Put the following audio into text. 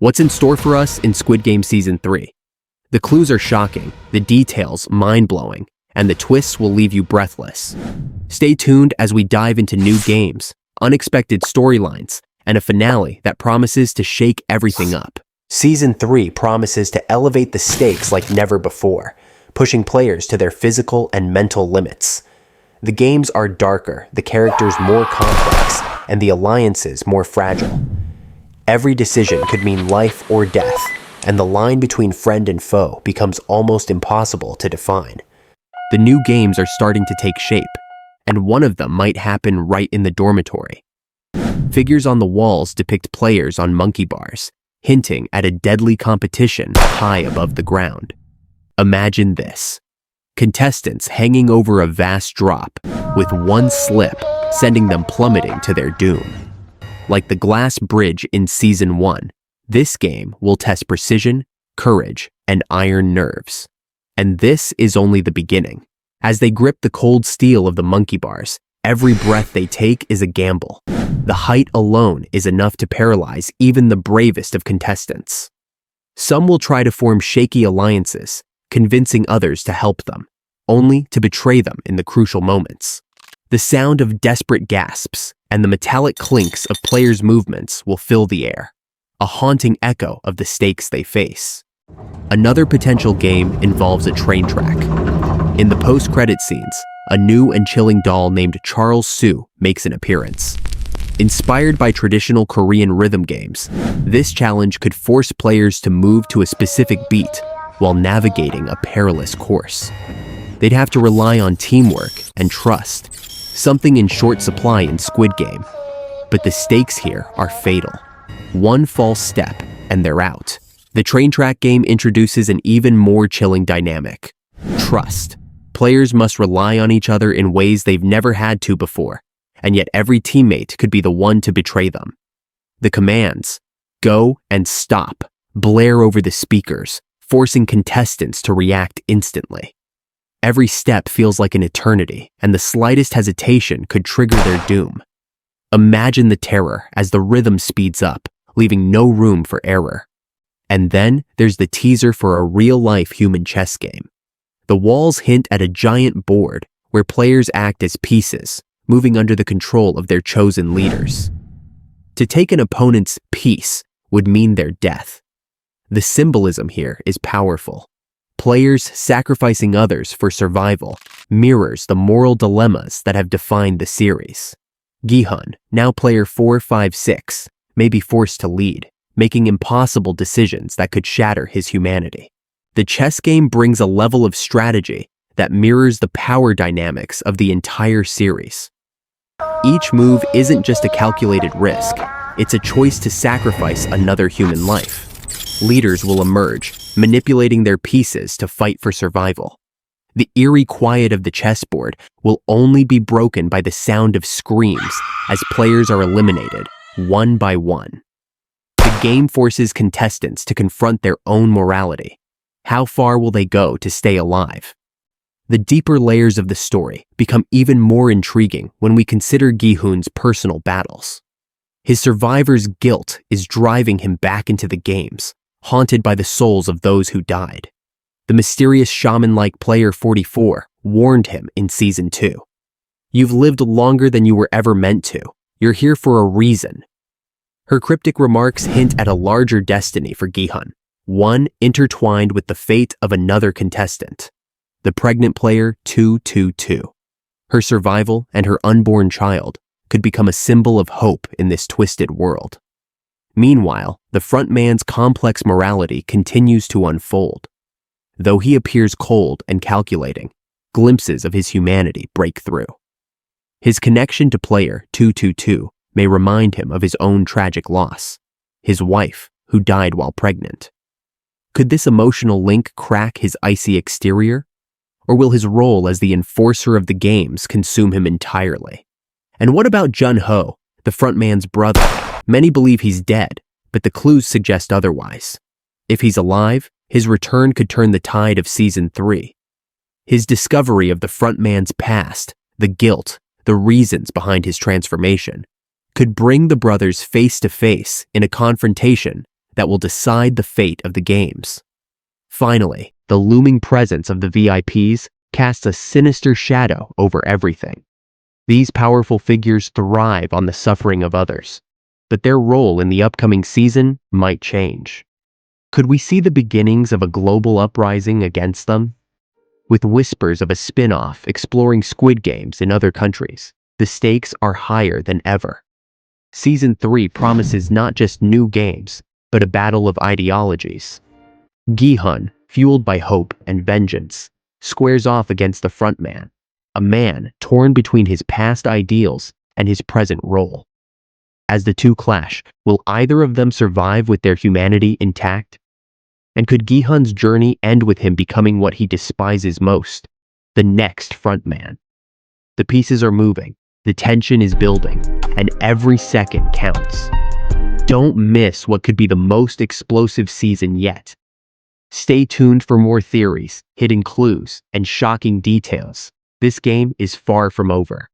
What's in store for us in Squid Game Season 3? The clues are shocking, the details mind-blowing, and the twists will leave you breathless. Stay tuned as we dive into new games, unexpected storylines, and a finale that promises to shake everything up. Season 3 promises to elevate the stakes like never before, pushing players to their physical and mental limits. The games are darker, the characters more complex, and the alliances more fragile. Every decision could mean life or death, and the line between friend and foe becomes almost impossible to define. The new games are starting to take shape, and one of them might happen right in the dormitory. Figures on the walls depict players on monkey bars, hinting at a deadly competition high above the ground. Imagine this: contestants hanging over a vast drop, with one slip sending them plummeting to their doom. Like the glass bridge in Season 1, this game will test precision, courage, and iron nerves. And this is only the beginning. As they grip the cold steel of the monkey bars, every breath they take is a gamble. The height alone is enough to paralyze even the bravest of contestants. Some will try to form shaky alliances, convincing others to help them, only to betray them in the crucial moments. The sound of desperate gasps and the metallic clinks of players' movements will fill the air, a haunting echo of the stakes they face. Another potential game involves a train track. In the post-credit scenes, a new and chilling doll named Charles Sue makes an appearance. Inspired by traditional Korean rhythm games, this challenge could force players to move to a specific beat while navigating a perilous course. They'd have to rely on teamwork and trust, something in short supply in Squid Game. But the stakes here are fatal. One false step and they're out. The train track game introduces an even more chilling dynamic: trust. Players must rely on each other in ways they've never had to before, and yet every teammate could be the one to betray them. The commands, go and stop, blare over the speakers, forcing contestants to react instantly. Every step feels like an eternity, and the slightest hesitation could trigger their doom. Imagine the terror as the rhythm speeds up, leaving no room for error. And then there's the teaser for a real-life human chess game. The walls hint at a giant board where players act as pieces, moving under the control of their chosen leaders. To take an opponent's piece would mean their death. The symbolism here is powerful. Players sacrificing others for survival mirrors the moral dilemmas that have defined the series. Gi-Hun, now player 456, may be forced to lead, making impossible decisions that could shatter his humanity. The chess game brings a level of strategy that mirrors the power dynamics of the entire series. Each move isn't just a calculated risk, it's a choice to sacrifice another human life. Leaders will emerge, manipulating their pieces to fight for survival. The eerie quiet of the chessboard will only be broken by the sound of screams as players are eliminated, one by one. The game forces contestants to confront their own morality. How far will they go to stay alive? The deeper layers of the story become even more intriguing when we consider Gi-Hun's personal battles. His survivor's guilt is driving him back into the games, haunted by the souls of those who died. The mysterious shaman-like player 44 warned him in Season 2. "You've lived longer than you were ever meant to. You're here for a reason." Her cryptic remarks hint at a larger destiny for Gi-Hun, one intertwined with the fate of another contestant, the pregnant player 222. Her survival and her unborn child could become a symbol of hope in this twisted world. Meanwhile, the frontman's complex morality continues to unfold. Though he appears cold and calculating, glimpses of his humanity break through. His connection to player 222 may remind him of his own tragic loss, his wife, who died while pregnant. Could this emotional link crack his icy exterior? Or will his role as the enforcer of the games consume him entirely? And what about Gi-Hun, the frontman's brother? Many believe he's dead, but the clues suggest otherwise. If he's alive, his return could turn the tide of Season 3. His discovery of the frontman's past, the guilt, the reasons behind his transformation, could bring the brothers face to face in a confrontation that will decide the fate of the games. Finally, the looming presence of the VIPs casts a sinister shadow over everything. These powerful figures thrive on the suffering of others, but their role in the upcoming season might change. Could we see the beginnings of a global uprising against them? With whispers of a spin-off exploring Squid Games in other countries, the stakes are higher than ever. Season 3 promises not just new games, but a battle of ideologies. Gi-Hun, fueled by hope and vengeance, squares off against the frontman, a man torn between his past ideals and his present role. As the two clash, will either of them survive with their humanity intact? And could Gi-Hun's journey end with him becoming what he despises most, the next frontman? The pieces are moving, the tension is building, and every second counts. Don't miss what could be the most explosive season yet. Stay tuned for more theories, hidden clues, and shocking details. This game is far from over.